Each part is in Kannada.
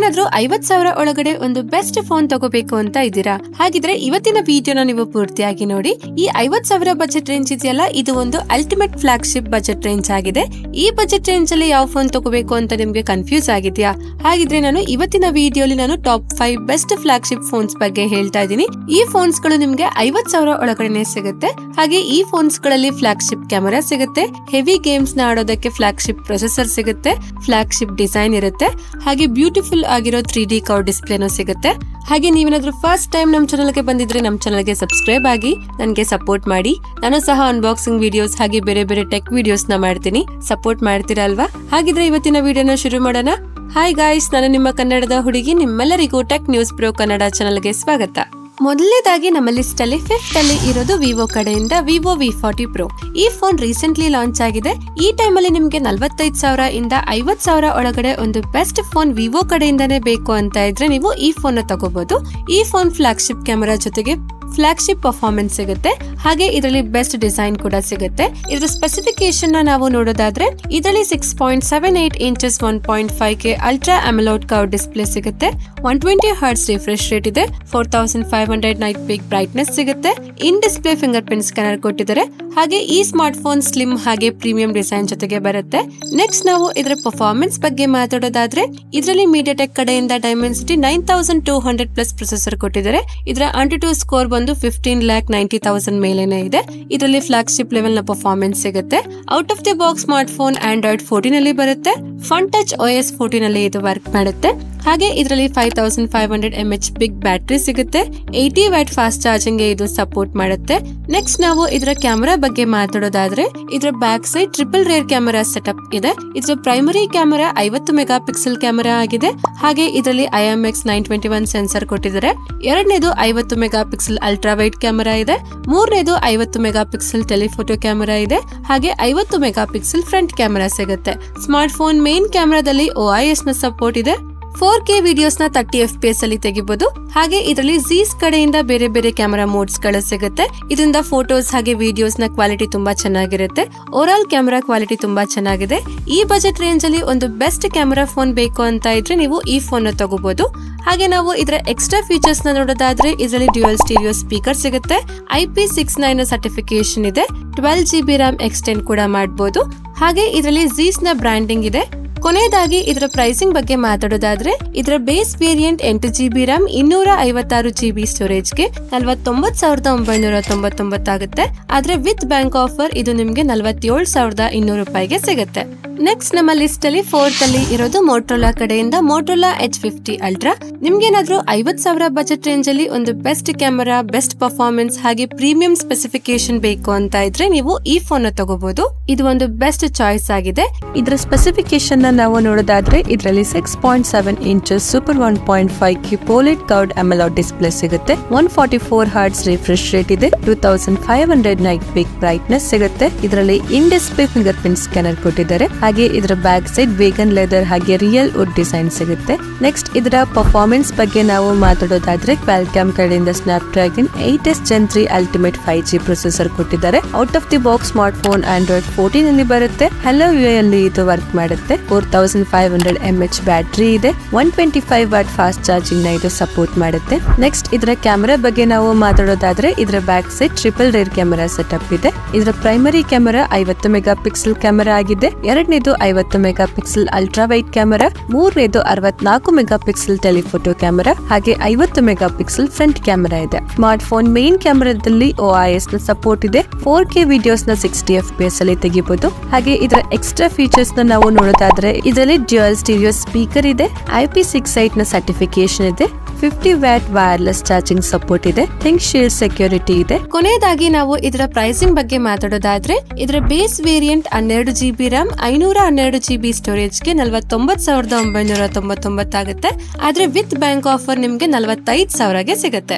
ನೀವೇನಾದ್ರೂ 50,000 ಒಳಗಡೆ ಒಂದು ಬೆಸ್ಟ್ ಫೋನ್ ತಗೋಬೇಕು ಅಂತ ಇದ್ದೀರಾ? ಹಾಗಿದ್ರೆ ಇವತ್ತಿನ ವಿಡಿಯೋನ ನೀವು ಪೂರ್ತಿಯಾಗಿ ನೋಡಿ. ಈ 50,000 ಬಜೆಟ್ ರೇಂಜ್ ಇದೆಯಲ್ಲ, ಇದು ಒಂದು ಅಲ್ಟಿಮೇಟ್ ಫ್ಲಾಗ್ಶಿಪ್ ಬಜೆಟ್ ರೇಂಜ್ ಆಗಿದೆ. ಈ ಬಜೆಟ್ ರೇಂಜ್ ಅಲ್ಲಿ ಯಾವ ಫೋನ್ ತಗೋಬೇಕು ಅಂತ ನಿಮ್ಗೆ ಕನ್ಫ್ಯೂಸ್ ಆಗಿದ್ಯಾ? ಹಾಗಿದ್ರೆ ನಾನು ಇವತ್ತಿನ ವಿಡಿಯೋಲಿ ನಾನು ಟಾಪ್ 5 ಬೆಸ್ಟ್ ಫ್ಲಾಗ್ಶಿಪ್ ಫೋನ್ಸ್ ಬಗ್ಗೆ ಹೇಳ್ತಾ ಇದ್ದೀನಿ. ಈ ಫೋನ್ಸ್ ಗಳು ನಿಮ್ಗೆ 50,000 ಒಳಗಡೆ ಸಿಗುತ್ತೆ. ಹಾಗೆ ಈ ಫೋನ್ಸ್ ಗಳಲ್ಲಿ ಫ್ಲಾಗ್ಶಿಪ್ ಕ್ಯಾಮೆರಾ ಸಿಗುತ್ತೆ, ಹೆವಿ ಗೇಮ್ಸ್ ನ ಆಡೋದಕ್ಕೆ ಫ್ಲಾಗ್ಶಿಪ್ ಪ್ರೊಸೆಸರ್ ಸಿಗುತ್ತೆ, ಫ್ಲಾಗ್ಶಿಪ್ ಡಿಸೈನ್ ಇರುತ್ತೆ, ಹಾಗೆ ಬ್ಯೂಟಿಫುಲ್ ಆಗಿರೋ 3D ಕರ್ವ್ ಡಿಸ್ಪ್ಲೇನೂ ಸಿಗುತ್ತೆ. ಹಾಗೆ ನೀವೇನಾದ್ರೂ ಫಸ್ಟ್ ಟೈಮ್ ನಮ್ಮ ಚಾನಲ್ಗೆ ಬಂದಿದ್ರೆ ನಮ್ಮ ಚಾನಲ್ಗೆ ಸಬ್ಸ್ಕ್ರೈಬ್ ಆಗಿ ನನಗೆ ಸಪೋರ್ಟ್ ಮಾಡಿ. ನಾನು ಸಹ ಅನ್ಬಾಕ್ಸಿಂಗ್ ವಿಡಿಯೋಸ್ ಹಾಗೆ ಬೇರೆ ಬೇರೆ ಟೆಕ್ ವಿಡಿಯೋಸ್ ನ ಮಾಡ್ತೀನಿ. ಸಪೋರ್ಟ್ ಮಾಡ್ತೀರಾ ಅಲ್ವಾ? ಹಾಗಿದ್ರೆ ಇವತ್ತಿನ ವಿಡಿಯೋನ ಶುರು ಮಾಡೋಣ. ಹಾಯ್ ಗಾಯ್ಸ್, ನಾನು ನಿಮ್ಮ ಕನ್ನಡದ ಹುಡುಗಿ. ನಿಮ್ಮೆಲ್ಲರಿಗೂ ಟೆಕ್ ನ್ಯೂಸ್ ಪ್ರೋ ಕನ್ನಡ ಚಾನಲ್ಗೆ ಸ್ವಾಗತ. ಮೊದಲನೇದಾಗಿ ನಮ್ಮ ಲಿಸ್ಟ್ ಅಲ್ಲಿ 5th ಅಲ್ಲಿ ಇರೋದು ವಿವೋ ಕಡೆಯಿಂದ ವಿವೋ V40 Pro. ಈ ಫೋನ್ ರೀಸೆಂಟ್ಲಿ ಲಾಂಚ್ ಆಗಿದೆ. ಈ ಟೈಮ್ ಅಲ್ಲಿ ನಿಮ್ಗೆ 45,000 ಇಂದ 50,000 ಒಳಗಡೆ ಒಂದು ಬೆಸ್ಟ್ ಫೋನ್ ವಿವೋ ಕಡೆಯಿಂದಾನೇ ಬೇಕು ಅಂತ ಇದ್ರೆ ನೀವು ಈ ಫೋನ್ ತಗೋಬಹುದು. ಈ ಫೋನ್ ಫ್ಲಾಗ್ಶಿಪ್ ಕ್ಯಾಮೆರಾ ಜೊತೆಗೆ ಫ್ಲಾಗ್ಶಿಪ್ ಪರ್ಫಾರ್ಮೆನ್ಸ್ ಸಿಗುತ್ತೆ. ಹಾಗೆ ಇದರಲ್ಲಿ ಬೆಸ್ಟ್ ಡಿಸೈನ್ ಕೂಡ ಸಿಗುತ್ತೆ. ಇದರ ಸ್ಪೆಸಿಫಿಕೇಶನ್ ನಾವು ನೋಡೋದಾದ್ರೆ ಇದರಲ್ಲಿ 6.78 inches 1.5K ultra AMOLED curve display ಸಿಗುತ್ತೆ. 120 ಹರ್ಟ್ಸ್ ರಿಫ್ರೆಶ್ ರೇಟ್ ಇದೆ. 4500 ನೈಟ್ ಪೀಕ್ ಬ್ರೈಟ್ನೆಸ್ ಸಿಗುತ್ತೆ. ಇನ್ ಡಿಸ್ಪ್ಲೇ ಫಿಂಗರ್ ಪ್ರಿಂಟ್ ಸ್ಕ್ಯಾನರ್ ಕೊಟ್ಟಿದ್ದಾರೆ. ಹಾಗೆ ಈ ಸ್ಮಾರ್ಟ್ ಫೋನ್ ಸ್ಲಿಮ್ ಹಾಗೆ ಪ್ರೀಮಿಯಂ ಡಿಸೈನ್ ಜೊತೆಗೆ ಬರುತ್ತೆ. ನೆಕ್ಸ್ಟ್ ನಾವು ಇದರ ಪರ್ಫಾರ್ಮೆನ್ಸ್ ಬಗ್ಗೆ ಮಾತಾಡೋದಾದ್ರೆ ಇದರಲ್ಲಿ ಮೀಡಿಯಾಟೆಕ್ ಕಡೆಯಿಂದ ಡೈಮೆನ್ಸಿಟಿ 9200 ಪ್ಲಸ್ ಪ್ರೊಸೆಸರ್ ಕೊಟ್ಟಿದ್ದಾರೆ. ಇದರ AnTuTu ಸ್ಕೋರ್ ಬಂದು 15,90,000 ಮೇಲೇನೆ ಇದೆ. ಇದರಲ್ಲಿ ಫ್ಲಾಗ್ಶಿಪ್ ಲೆವೆಲ್ ನ ಪರ್ಫಾರ್ಮೆನ್ಸ್ ಸಿಗುತ್ತೆ. Out of the box smartphone Android 14 ಅಲ್ಲಿ ಬರುತ್ತೆ. ಫನ್ ಟಚ್ OS 14 ಅಲ್ಲಿ ಇದು ವರ್ಕ್ ಮಾಡುತ್ತೆ. ಹಾಗೆ ಇದರಲ್ಲಿ 5500 mAh ಬಿಗ್ ಬ್ಯಾಟರಿ ಸಿಗುತ್ತೆ. 80 ವ್ಯಾಟ್ ಫಾಸ್ಟ್ ಚಾರ್ಜಿಂಗ್ ಗೆ ಇದು ಸಪೋರ್ಟ್ ಮಾಡುತ್ತೆ. ನೆಕ್ಸ್ಟ್ ನಾವು ಇದರ ಕ್ಯಾಮೆರಾ ಬಗ್ಗೆ ಮಾತಾಡೋದಾದ್ರೆ ಇದರ back side triple rear camera setup ಇದೆ. ಇದರ primary camera 50 megapixel camera ಆಗಿದೆ. ಹಾಗೆ ಇದರಲ್ಲಿ IMX 921 ಸೆನ್ಸರ್ ಕೊಟ್ಟಿದ್ದಾರೆ. ಎರಡನೇದು 50 megapixel ultra wide camera ಇದೆ. ಮೂರನೇದು 50 ಮೆಗಾ ಪಿಕ್ಸೆಲ್ ಟೆಲಿಫೋಟೋ ಕ್ಯಾಮೆರಾ ಇದೆ. ಹಾಗೆ 50 ಮೆಗಾ ಪಿಕ್ಸೆಲ್ ಫ್ರಂಟ್ ಕ್ಯಾಮೆರಾ ಸಿಗುತ್ತೆ. ಸ್ಮಾರ್ಟ್ ಫೋನ್ ಮೇನ್ ಕ್ಯಾಮೆರಾದಲ್ಲಿ OIS ನ ಸಪೋರ್ಟ್ ಇದೆ. 4K ವಿಡಿಯೋಸ್ ನ 30 FPS ಅಲ್ಲಿ ತೆಗಿಬಹುದು. ಹಾಗೆ ಇದರಲ್ಲಿ ಝೀಸ್ ಕಡೆಯಿಂದ ಬೇರೆ ಬೇರೆ ಕ್ಯಾಮೆರಾ ಮೋಡ್ಸ್ ಗಳು ಸಿಗುತ್ತೆ. ಇದರಿಂದ ಫೋಟೋಸ್ ಹಾಗೆ ವಿಡಿಯೋಸ್ ನ ಕ್ವಾಲಿಟಿ ತುಂಬಾ ಚೆನ್ನಾಗಿರುತ್ತೆ. ಓವರ್ ಆಲ್ ಕ್ಯಾಮೆರಾ ಕ್ವಾಲಿಟಿ ತುಂಬಾ ಚೆನ್ನಾಗಿದೆ. ಈ ಬಜೆಟ್ ರೇಂಜ್ ಅಲ್ಲಿ ಒಂದು ಬೆಸ್ಟ್ ಕ್ಯಾಮೆರಾ ಫೋನ್ ಬೇಕು ಅಂತ ಇದ್ರೆ ನೀವು ಈ ಫೋನ್ ತಗೋಬಹುದು. ಹಾಗೆ ನಾವು ಇದರ ಎಕ್ಸ್ಟ್ರಾ ಫೀಚರ್ಸ್ ನ ನೋಡೋದಾದ್ರೆ ಇದರಲ್ಲಿ ಡ್ಯುಯಲ್ ಸ್ಟೀರಿಯೋ ಸ್ಪೀಕರ್ ಸಿಗುತ್ತೆ. IP69 ಸರ್ಟಿಫಿಕೇಶನ್ ಇದೆ. 12GB RAM ಎಕ್ಸ್ಟೆಂಡ್ ಕೂಡ ಮಾಡಬಹುದು. ಹಾಗೆ ಇದರಲ್ಲಿ ಝೀಸ್ ನ ಬ್ರಾಂಡಿಂಗ್ ಇದೆ. ಕೊನೆಯದಾಗಿ ಇದರ ಪ್ರೈಸಿಂಗ್ ಬಗ್ಗೆ ಮಾತಾಡೋದಾದ್ರೆ ಇದರ base variant 8GB RAM 256GB storage ಗೆ 49,999 ಆಗುತ್ತೆ. ಆದ್ರೆ ವಿತ್ ಬ್ಯಾಂಕ್ ಆಫರ್ ಇದು ನಿಮ್ಗೆ 47,200 ರೂಪಾಯಿಗೆ ಸಿಗುತ್ತೆ. ನೆಕ್ಸ್ಟ್ ನಮ್ಮ ಲಿಸ್ಟ್ ಅಲ್ಲಿ 4th ಅಲ್ಲಿ ಇರೋದು ಮೋಟೋರೋಲಾ ಕಡೆಯಿಂದ ಮೋಟೋರೋಲಾ H50 ಅಲ್ಟ್ರಾ. ನಿಮ್ಗೇನಾದ್ರೂ 50,000 ಬಜೆಟ್ ರೇಂಜ್ ಅಲ್ಲಿ ಒಂದು ಬೆಸ್ಟ್ ಕ್ಯಾಮೆರಾ, ಬೆಸ್ಟ್ ಪರ್ಫಾರ್ಮೆನ್ಸ್ ಹಾಗೆ ಪ್ರೀಮಿಯಂ ಸ್ಪೆಸಿಫಿಕೇಶನ್ ಬೇಕು ಅಂತ ಇದ್ರೆ ನೀವು ಈ ಫೋನ್ ತಗೋಬಹುದು. ಇದು ಒಂದು ಬೆಸ್ಟ್ ಚಾಯ್ಸ್ ಆಗಿದೆ. ಇದರ ಸ್ಪೆಸಿಫಿಕೇಶನ್ ನಾವು ನೋಡೋದಾದ್ರೆ ಇದರಲ್ಲಿ 6.7 inches super 1.5K POLED curved AMOLED display ಸಿಗುತ್ತೆ. 144 ಹರ್ಟ್ಸ್ ರಿಫ್ರೆಶ್ ರೇಟ್ ಇದೆ. 2500 ನೈಟ್ ಪೀಕ್ ಬ್ರೈಟ್ನೆಸ್ ಸಿಗುತ್ತೆ. ಇದರಲ್ಲಿ in display fingerprint scanner ಕೊಟ್ಟಿದ್ದಾರೆ. ಹಾಗೆ ಇದರ ಬ್ಯಾಕ್ ಸೈಡ್ ವೇಗನ್ ಲೆದರ್ ಹಾಗೆ ರಿಯಲ್ ವುಡ್ ಡಿಸೈನ್ ಸಿಗುತ್ತೆ. ನೆಕ್ಸ್ಟ್ ಇದರ ಪರ್ಫಾರ್ಮೆನ್ಸ್ ಬಗ್ಗೆ ನಾವು ಮಾತಾಡೋದಾದ್ರೆ ಕ್ವಾಲ್ಕಾಮ್ ಕಡೆಯಿಂದ Snapdragon 8s Gen 3 ultimate 5G processor ಕೊಟ್ಟಿದ್ದಾರೆ. Out of the box smartphone Android 14 ಅಲ್ಲಿ ಬರುತ್ತೆ. Hello UI ಅಲ್ಲಿ ಇದು ವರ್ಕ್ ಮಾಡುತ್ತೆ. 4500 mAh ಬ್ಯಾಟರಿ ಇದೆ. 125 ವಾಟ್ ಫಾಸ್ಟ್ ಚಾರ್ಜಿಂಗ್ ನ ಇದು ಸಪೋರ್ಟ್ ಮಾಡುತ್ತೆ. ನೆಕ್ಸ್ಟ್ ಇದರ ಕ್ಯಾಮೆರಾ ಬಗ್ಗೆ ನಾವು ಮಾತಾಡೋದಾದ್ರೆ ಇದರ back side triple rear camera setup ಇದೆ. ಇದರ primary camera 50 megapixel camera ಆಗಿದೆ. ಎರಡನೇದು 50 megapixel ultra wide camera. ಮೂರನೇದು 64 ಮೆಗಾ ಪಿಕ್ಸೆಲ್ ಟೆಲಿಫೋಟೋ ಕ್ಯಾಮೆರಾ. ಹಾಗೆ 50 ಮೆಗಾ ಪಿಕ್ಸೆಲ್ ಫ್ರಂಟ್ ಕ್ಯಾಮೆರಾ ಇದೆ. ಸ್ಮಾರ್ಟ್ ಫೋನ್ ಮೇನ್ ಕ್ಯಾಮೆರಾದಲ್ಲಿ OIS ನ ಸಪೋರ್ಟ್ ಇದೆ. 4K ವಿಡಿಯೋಸ್ ನ 60 FPS ಅಲ್ಲಿ ತೆಗಿಬಹುದು. ಹಾಗೆ ಇದರ ಎಕ್ಸ್ಟ್ರಾ ಫೀಚರ್ಸ್ ನ ನಾವು ನೋಡೋದಾದ್ರೆ ಇದರಲ್ಲಿ ಡ್ಯುಯಲ್ ಸ್ಟೀರಿಯೋ ಸ್ಪೀಕರ್ ಇದೆ. IP68 ನ ಸರ್ಟಿಫಿಕೇಶನ್ ಇದೆ. 50 ವ್ಯಾಟ್ ವೈರ್ಲೆಸ್ ಚಾರ್ಜಿಂಗ್ ಸಪೋರ್ಟ್ ಇದೆ. ಥಿಂಕ್ ಶೀಲ್ಡ್ ಸೆಕ್ಯೂರಿಟಿ ಇದೆ. ಕೊನೆಯದಾಗಿ ನಾವು ಇದರ ಪ್ರೈಸಿಂಗ್ ಬಗ್ಗೆ ಮಾತಾಡೋದಾದ್ರೆ ಇದರ base variant 12GB RAM 512GB storage ಗೆ 49,999 ಆಗುತ್ತೆ. ಆದ್ರೆ ವಿತ್ ಬ್ಯಾಂಕ್ ಆಫರ್ ನಿಮ್ಗೆ 45,000ಗೆ ಸಿಗುತ್ತೆ.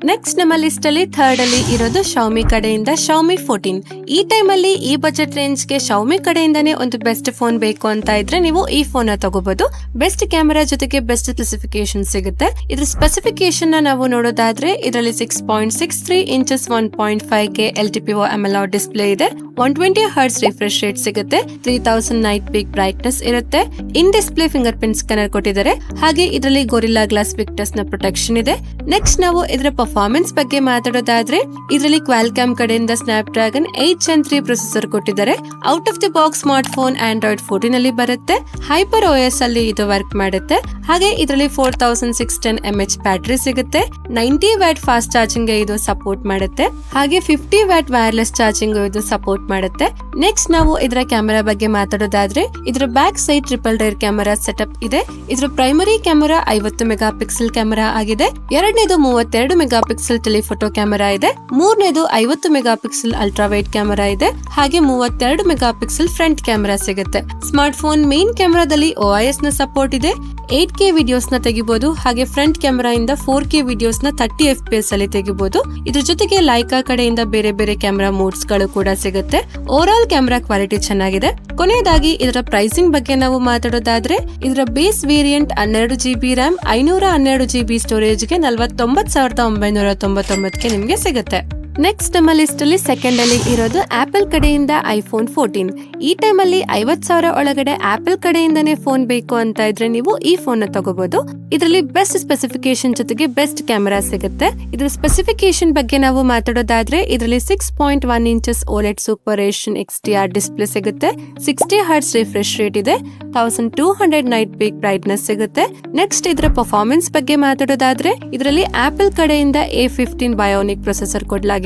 ನೆಕ್ಸ್ಟ್ ನಮ್ಮ ಲಿಸ್ಟ್ ಅಲ್ಲಿ ಥರ್ಡ್ ಅಲ್ಲಿ ಇರೋದು Xiaomi ಕಡೆಯಿಂದ Xiaomi 14. ಈ ಟೈಮ್ ಅಲ್ಲಿ ಈ ಬಜೆಟ್ ರೇಂಜ್ ಗೆ Xiaomi ಕಡೆಯಿಂದಾನೇ ಒಂದು ಬೆಸ್ಟ್ ಫೋನ್ ಬೇಕು ಅಂತ ಇದ್ರೆ ನೀವು ಈ ಫೋನ್ ನ ತಗೋಬಹುದು. ಬೆಸ್ಟ್ ಕ್ಯಾಮೆರಾ ಜೊತೆಗೆ ಬೆಸ್ಟ್ ಸ್ಪೆಸಿಫಿಕೇಶನ್ ಸಿಗುತ್ತೆ. ಇದ್ರ ಸ್ಪೆಸಿಫಿಕೇಶನ್ ನ ನಾವು ನೋಡೋದಾದ್ರೆ ಇದರಲ್ಲಿ 6.63 inches 1.5K LTPO AMOLED display ಇದೆ. 120 Hz ರಿಫ್ರೆಶ್ ರೇಟ್ ಸಿಗುತ್ತೆ. 3000 ನೈಟ್ ಪೀಕ್ ಬ್ರೈಟ್ನೆಸ್ ಇರುತ್ತೆ. ಇನ್ ಡಿಸ್ಪ್ಲೇ ಫಿಂಗರ್ ಪ್ರಿಂಟ್ ಸ್ಕ್ಯಾನರ್ ಕೊಟ್ಟಿದ್ದಾರೆ. ಹಾಗೆ ಇದರಲ್ಲಿ ಗೊರಿಲ್ಲಾ ಗ್ಲಾಸ್ ವಿಕ್ಟರ್ಸ್ ನ ಪ್ರೊಟೆಕ್ಷನ್ ಇದೆ. ನೆಕ್ಸ್ಟ್ ನಾವು ಇದರ ಪರ್ಫಾರ್ಮೆನ್ಸ್ ಬಗ್ಗೆ ಮಾತಾಡೋದಾದ್ರೆ ಇದರಲ್ಲಿ ಕ್ವಾಲ್ಕಾಮ್ ಕಡೆಯಿಂದ ಸ್ನ್ಯಾಪ್ ಡ್ರ್ಯಾಗನ್ 8 Gen 3 ಪ್ರೊಸೆಸರ್ ಕೊಟ್ಟಿದ್ದಾರೆ. Out of the box smartphone Android 14 ಅಲ್ಲಿ ಬರುತ್ತೆ. ಹೈಪರ್ OS ಅಲ್ಲಿ ಇದು ವರ್ಕ್ ಮಾಡುತ್ತೆ. ಹಾಗೆ ಇದರಲ್ಲಿ 4610 mAh ಬ್ಯಾಟರಿ ಸಿಗುತ್ತೆ. 90 ವ್ಯಾಟ್ ಫಾಸ್ಟ್ ಚಾರ್ಜಿಂಗ್ ಗೆ ಇದು ಸಪೋರ್ಟ್ ಮಾಡುತ್ತೆ. ಹಾಗೆ 50 ವ್ಯಾಟ್ ವೈರ್ಲೆಸ್ ಚಾರ್ಜಿಂಗ್ ಇದು ಸಪೋರ್ಟ್ ಮಾಡುತ್ತೆ. ನೆಕ್ಸ್ಟ್ ನಾವು ಇದರ ಕ್ಯಾಮೆರಾ ಬಗ್ಗೆ ಮಾತಾಡೋದಾದ್ರೆ ಇದರ back side triple rear camera setup ಇದೆ. ಇದರ primary camera 50 megapixel camera ಆಗಿದೆ. ಎರಡನೇದು 32 ಮೆಗಾ ಪಿಕ್ಸೆಲ್ ಟೆಲಿಫೋಟೋ ಕ್ಯಾಮೆರಾ ಇದೆ. ಮೂರನೇದು 50 megapixel ultra wide camera ಇದೆ. ಹಾಗೆ 32 ಮೆಗಾ ಪಿಕ್ಸೆಲ್ ಫ್ರಂಟ್ ಕ್ಯಾಮೆರಾ ಸಿಗುತ್ತೆ. ಸ್ಮಾರ್ಟ್ ಫೋನ್ ಮೇನ್ ಕ್ಯಾಮೆರಾದಲ್ಲಿ OIS ನ ಸಪೋರ್ಟ್ ಇದೆ. 8K ವಿಡಿಯೋಸ್ ನ ತೆಗಿಬಹುದು. ಹಾಗೆ ಫ್ರಂಟ್ ಕ್ಯಾಮೆರಾ ಇಂದ 4K ವಿಡಿಯೋಸ್ ನ 30 FPS ಅಲ್ಲಿ ತೆಗಿಬಹುದು. ಇದ್ರ ಜೊತೆಗೆ ಲೈಕಾ ಕಡೆಯಿಂದ ಬೇರೆ ಬೇರೆ ಕ್ಯಾಮೆರಾ ಮೋಡ್ಸ್ ಗಳು ಕೂಡ ಸಿಗುತ್ತೆ. ಓವರ್ ಆಲ್ ಕ್ಯಾಮೆರಾ ಕ್ವಾಲಿಟಿ ಚೆನ್ನಾಗಿದೆ. ಕೊನೆಯದಾಗಿ ಇದರ ಪ್ರೈಸಿಂಗ್ ಬಗ್ಗೆ ನಾವು ಮಾತಾಡೋದಾದ್ರೆ ಇದರ base variant 12GB RAM 512GB storage ಗೆ 49,999 ನಿಮ್ಗೆ ಸಿಗುತ್ತೆ. ನೆಕ್ಸ್ಟ್ ನಮ್ಮ ಲಿಸ್ಟ್ ಅಲ್ಲಿ ಸೆಕೆಂಡ್ ಅಲ್ಲಿ ಇರೋದು ಆಪಲ್ ಕಡೆಯಿಂದ iPhone 14. ಈ ಟೈಮ್ ಅಲ್ಲಿ 50,000 ಒಳಗಡೆ ಆಪಲ್ ಕಡೆಯಿಂದಾನೇ ಫೋನ್ ಬೇಕು ಅಂತ ಇದ್ರೆ ನೀವು ಈ ಫೋನ್ ನ ತಗೋಬಹುದು. ಇದರಲ್ಲಿ ಬೆಸ್ಟ್ ಸ್ಪೆಸಿಫಿಕೇಶನ್ ಜೊತೆಗೆ ಬೆಸ್ಟ್ ಕ್ಯಾಮೆರಾ ಸಿಗುತ್ತೆ. ಇದ್ರ ಸ್ಪೆಸಿಫಿಕೇಶನ್ ಬಗ್ಗೆ ನಾವು ಮಾತಾಡೋದಾದ್ರೆ ಇದರಲ್ಲಿ 6.1 inches OLED super ration XDR display ಸಿಗುತ್ತೆ. 60 Hz ರಿಫ್ರೆಶ್ ರೇಟ್ ಇದೆ. 1200 ನೈಟ್ ಪೀಕ್ ಬ್ರೈಟ್ನೆಸ್ ಸಿಗುತ್ತೆ. ನೆಕ್ಸ್ಟ್ ಇದರ ಪರ್ಫಾರ್ಮೆನ್ಸ್ ಬಗ್ಗೆ ಮಾತಾಡೋದಾದ್ರೆ ಇದರಲ್ಲಿ ಆಪಲ್ ಕಡೆಯಿಂದ A15 ಬಯೋನಿಕ್ ಪ್ರೊಸೆಸರ್ ಕೊಡಲಾಗಿದೆ.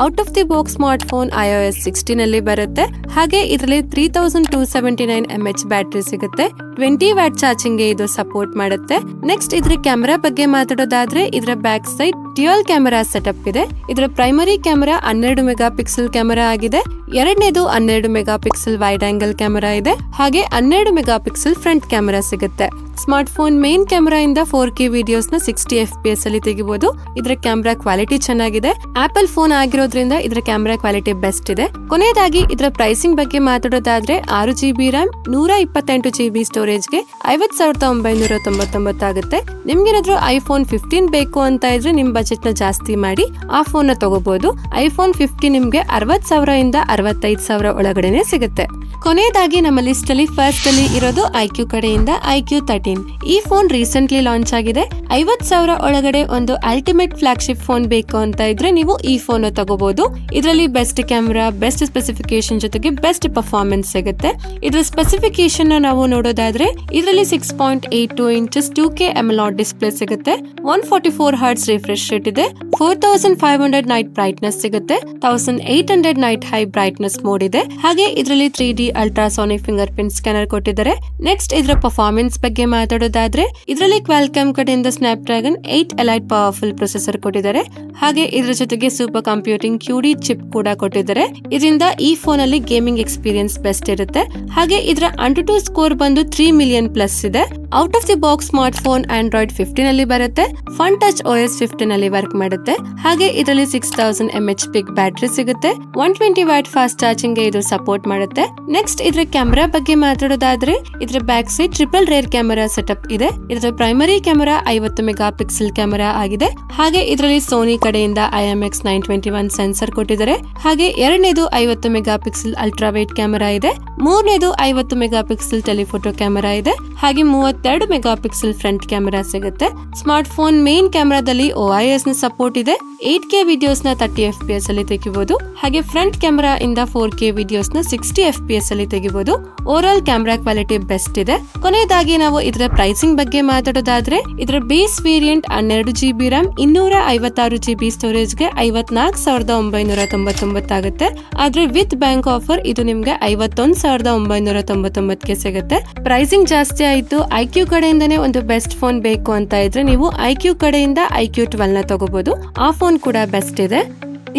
Out of the box smart phone iOS 16 ಅಲ್ಲಿ ಬರುತ್ತೆ. ಹಾಗೆ ಇದರಲ್ಲಿ 3279 mAh ಬ್ಯಾಟರಿ ಸಿಗುತ್ತೆ. 20 ವ್ಯಾಟ್ ಚಾರ್ಜಿಂಗ್ ಗೆ ಇದು ಸಪೋರ್ಟ್ ಮಾಡುತ್ತೆ. ನೆಕ್ಸ್ಟ್ ಇದರ ಕ್ಯಾಮೆರಾ ಬಗ್ಗೆ ಮಾತಾಡೋದಾದ್ರೆ ಇದರ back side dual camera setup ಇದೆ. ಇದರ primary camera 12 mega pixel camera ಆಗಿದೆ. ಎರಡನೇದು 12 mega pixel wide angle camera ಇದೆ. ಹಾಗೆ 12 ಮೆಗಾ ಪಿಕ್ಸೆಲ್ ಫ್ರಂಟ್ ಕ್ಯಾಮೆರಾ ಸಿಗುತ್ತೆ. ಸ್ಮಾರ್ಟ್ ಫೋನ್ ಮೇನ್ ಕ್ಯಾಮೆರಾ ಇಂದ 4K ವಿಡಿಯೋಸ್ ನ 60 FPS ಅಲ್ಲಿ ತೆಗಿಬಹುದು. ಇದರ ಕ್ಯಾಮೆರಾ ಕ್ವಾಲಿಟಿ ಚೆನ್ನಾಗಿದೆ. ಆಪಲ್ ಫೋನ್ ಆಗಿರೋದ್ರಿಂದ ಇದರ ಕ್ಯಾಮೆರಾ ಕ್ವಾಲಿಟಿ ಬೆಸ್ಟ್ ಇದೆ. ಕೊನೆಯದಾಗಿ ಇದರ ಪ್ರೈಸಿಂಗ್ ಬಗ್ಗೆ ಮಾತಾಡೋದಾದ್ರೆ 6GB RAM 128GB ಸ್ಟೋರೇಜ್ ಗೆ 50,999 ಆಗುತ್ತೆ. ನಿಮ್ಗೇನಾದ್ರೂ iPhone 15 ಬೇಕು ಅಂತ ಇದ್ರೆ ನಿಮ್ ಬಜೆಟ್ ನ ಜಾಸ್ತಿ ಮಾಡಿ ಆ ಫೋನ್ ನ ತಗೋಬಹುದು. iPhone 15 ನಿಮ್ಗೆ 60,000 ಇಂದ 65,000 ಒಳಗಡೆನೆ ಸಿಗುತ್ತೆ. ಕೊನೆಯದಾಗಿ ನಮ್ಮ ಲಿಸ್ಟ್ ಅಲ್ಲಿ ಫಸ್ಟ್ ಅಲ್ಲಿ ಇರೋದು iQ ಕಡೆಯಿಂದ iQ 13. ಈ ಫೋನ್ ರೀಸೆಂಟ್ಲಿ ಲಾಂಚ್ ಆಗಿದೆ. 50,000 ಒಳಗಡೆ ಒಂದು ಅಲ್ಟಿಮೇಟ್ ಫ್ಲಾಗ್ಶಿಪ್ ಫೋನ್ ಬೇಕು ಅಂತ ಇದ್ರೆ ನೀವು ಈ ಫೋನ್ ತಗೋಬಹುದು. ಇದರಲ್ಲಿ ಬೆಸ್ಟ್ ಕ್ಯಾಮೆರಾ, ಬೆಸ್ಟ್ ಸ್ಪೆಸಿಫಿಕೇಶನ್ ಜೊತೆಗೆ ಬೆಸ್ಟ್ ಪರ್ಫಾರ್ಮೆನ್ಸ್ ಸಿಗುತ್ತೆ. ಇದರ ಸ್ಪೆಸಿಫಿಕೇಶನ್ ನಾವು ನೋಡೋದಾದ್ರೆ ಇದರಲ್ಲಿ 6.82 ಇಂಚಸ್ 2K AMOLED ಡಿಸ್ಪ್ಲೇ ಸಿಗುತ್ತೆ. 144 Hz ರಿಫ್ರೆಶ್ ರೇಟ್ ಇದೆ. 4500 ನೈಟ್ ಬ್ರೈಟ್ನೆಸ್ ಸಿಗುತ್ತೆ. 1800 ನೈಟ್ ಹೈ ಬ್ರೈಟ್ನೆಸ್ ಮೋಡ್ ಇದೆ. ಹಾಗೆ ಇದರಲ್ಲಿ 3D ultrasonic finger print scanner ಕೊಟ್ಟಿದ್ದಾರೆ. ನೆಕ್ಸ್ಟ್ ಇದರ ಪರ್ಫಾರ್ಮೆನ್ಸ್ ಬಗ್ಗೆ ಮಾತಾಡೋದಾದ್ರೆ ಇದರಲ್ಲಿ ಕ್ವಾಲ್ಕಾಮ್ ಕಡೆಯಿಂದ snap dragon 8 elite powerful processor ಕೊಟ್ಟಿದ್ದಾರೆ. ಹಾಗೆ ಇದರ ಜೊತೆಗೆ ಸೂಪರ್ ಕಂಪ್ಯೂಟಿಂಗ್ QD ಚಿಪ್ ಕೂಡ ಕೊಟ್ಟಿದ್ದಾರೆ. ಇದರಿಂದ ಈ ಫೋನ್ ಅಲ್ಲಿ ಗೇಮಿಂಗ್ ಎಕ್ಸ್ಪೀರಿಯನ್ಸ್ ಬೆಸ್ಟ್ ಇರುತ್ತೆ. ಹಾಗೆ ಇದರ AnTuTu ಸ್ಕೋರ್ ಬಂದು 3 ಮಿಲಿಯನ್ ಪ್ಲಸ್ ಇದೆ. Out of the box smartphone Android 15 ಅಲ್ಲಿ ಬರುತ್ತೆ. ಫನ್ ಟಚ್ OS 15 ಅಲ್ಲಿ ವರ್ಕ್ ಮಾಡುತ್ತೆ. ಹಾಗೆ ಇದರಲ್ಲಿ 6000 mAh ಪಿಕ್ ಬ್ಯಾಟರಿ ಸಿಗುತ್ತೆ. 120 ವ್ಯಾಟ್ ಫಾಸ್ಟ್ ಚಾರ್ಜಿಂಗ್ ಗೆ ಇದು ಸಪೋರ್ಟ್ ಮಾಡುತ್ತೆ. ನೆಕ್ಸ್ಟ್ ಇದರ ಕ್ಯಾಮೆರಾ ಬಗ್ಗೆ ಮಾತಾಡೋದಾದ್ರೆ ಇದರ back side triple rear camera setup ಇದೆ. ಇದರ primary camera 50 megapixel camera ಆಗಿದೆ. ಹಾಗೆ ಇದರಲ್ಲಿ ಸೋನಿ ಕಡೆಯಿಂದ IMX921 ಸೆನ್ಸರ್ ಕೊಟ್ಟಿದ್ದಾರೆ. ಹಾಗೆ ಎರಡನೇದು 50 megapixel ultra wide camera ಇದೆ. ಮೂರನೇದು 50 ಮೆಗಾ ಪಿಕ್ಸೆಲ್ ಟೆಲಿಫೋಟೋ ಕ್ಯಾಮೆರಾ ಇದೆ. ಹಾಗೆ 32 ಮೆಗಾ ಪಿಕ್ಸೆಲ್ ಫ್ರಂಟ್ ಕ್ಯಾಮೆರಾ ಸಿಗುತ್ತೆ. ಸ್ಮಾರ್ಟ್ ಫೋನ್ ಮೇನ್ ಕ್ಯಾಮೆರಾದಲ್ಲಿ OIS ನ ಸಪೋರ್ಟ್ ಇದೆ. 8K ವಿಡಿಯೋಸ್ ನ 30 FPS ಅಲ್ಲಿ ತೆಗಿಬಹುದು. ಹಾಗೆ ಫ್ರಂಟ್ ಕ್ಯಾಮೆರಾ ಇಂದ 4K ವಿಡಿಯೋಸ್ ನ 60 FPS ಅಲ್ಲಿ ತೆಗಿಬಹುದು. Over all camera quality best ಇದೆ. ಕೊನೆಯದಾಗಿ ನಾವು ಇದರ ಪ್ರೈಸಿಂಗ್ ಬಗ್ಗೆ ಮಾತಾಡೋದಾದ್ರೆ ಇದರ base variant 12GB RAM 256GB storage ಗೆ 54,999 ಆಗುತ್ತೆ. ಆದ್ರೆ ವಿತ್ ಬ್ಯಾಂಕ್ ಆಫರ್ ಇದು ನಿಮ್ಗೆ 51,999 ಗೆ ಸಿಗುತ್ತೆ. ಪ್ರೈಸಿಂಗ್ ಜಾಸ್ತಿ ಆಯ್ತು. iQ ಕಡೆಯಿಂದಾನೇ ಒಂದು ಬೆಸ್ಟ್ ಫೋನ್ ಬೇಕು ಅಂತ ಇದ್ರೆ ನೀವು iQ ಕಡೆಯಿಂದ iQ 12 ನ ತಗೋಬಹುದು. ಆ ಫೋನ್ ಕೂಡ ಬೆಸ್ಟ್ ಇದೆ.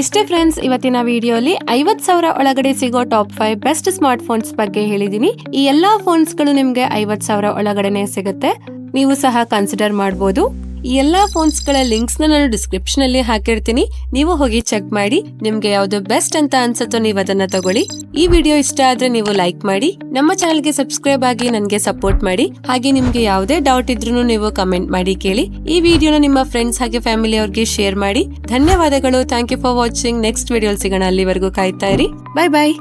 ಇಷ್ಟೇ ಫ್ರೆಂಡ್ಸ್, ಇವತ್ತಿನ ವಿಡಿಯೋಲಿ 50,000 ಒಳಗಡೆ ಸಿಗೋ ಟಾಪ್ 5 ಬೆಸ್ಟ್ ಸ್ಮಾರ್ಟ್ ಫೋನ್ಸ್ ಬಗ್ಗೆ ಹೇಳಿದೀನಿ. ಈ ಎಲ್ಲಾ ಫೋನ್ಸ್ ಗಳು ನಿಮ್ಗೆ 50,000 ಒಳಗಡೆನೆ ಸಿಗುತ್ತೆ. ನೀವು ಸಹ ಕನ್ಸಿಡರ್ ಮಾಡಬಹುದು. ಈ ಎಲ್ಲಾ ಫೋನ್ಸ್ ಗಳ ಲಿಂಕ್ಸ್ ನಾನು ಡಿಸ್ಕ್ರಿಪ್ಷನ್ ಅಲ್ಲಿ ಹಾಕಿರ್ತೀನಿ, ನೀವು ಹೋಗಿ ಚೆಕ್ ಮಾಡಿ. ನಿಮ್ಗೆ ಯಾವ್ದು ಬೆಸ್ಟ್ ಅಂತ ಅನ್ಸುತ್ತೋ ನೀವು ಅದನ್ನ ತಗೊಳ್ಳಿ. ಈ ವಿಡಿಯೋ ಇಷ್ಟ ಆದ್ರೆ ನೀವು ಲೈಕ್ ಮಾಡಿ, ನಮ್ಮ ಚಾನಲ್ಗೆ ಸಬ್ಸ್ಕ್ರೈಬ್ ಆಗಿ ನನ್ಗೆ ಸಪೋರ್ಟ್ ಮಾಡಿ. ಹಾಗೆ ನಿಮ್ಗೆ ಯಾವುದೇ ಡೌಟ್ ಇದ್ರೂ ನೀವು ಕಮೆಂಟ್ ಮಾಡಿ ಕೇಳಿ. ಈ ವಿಡಿಯೋನ ನಿಮ್ಮ ಫ್ರೆಂಡ್ಸ್ ಹಾಗೆ ಫ್ಯಾಮಿಲಿ ಅವ್ರಿಗೆ ಶೇರ್ ಮಾಡಿ. ಧನ್ಯವಾದಗಳು. Thank you for watching. Next video ಸಿಗೋಣ. ಅಲ್ಲಿವರೆಗೂ ಕಾಯ್ತಾ ಇರಿ. ಬಾಯ್ ಬಾಯ್.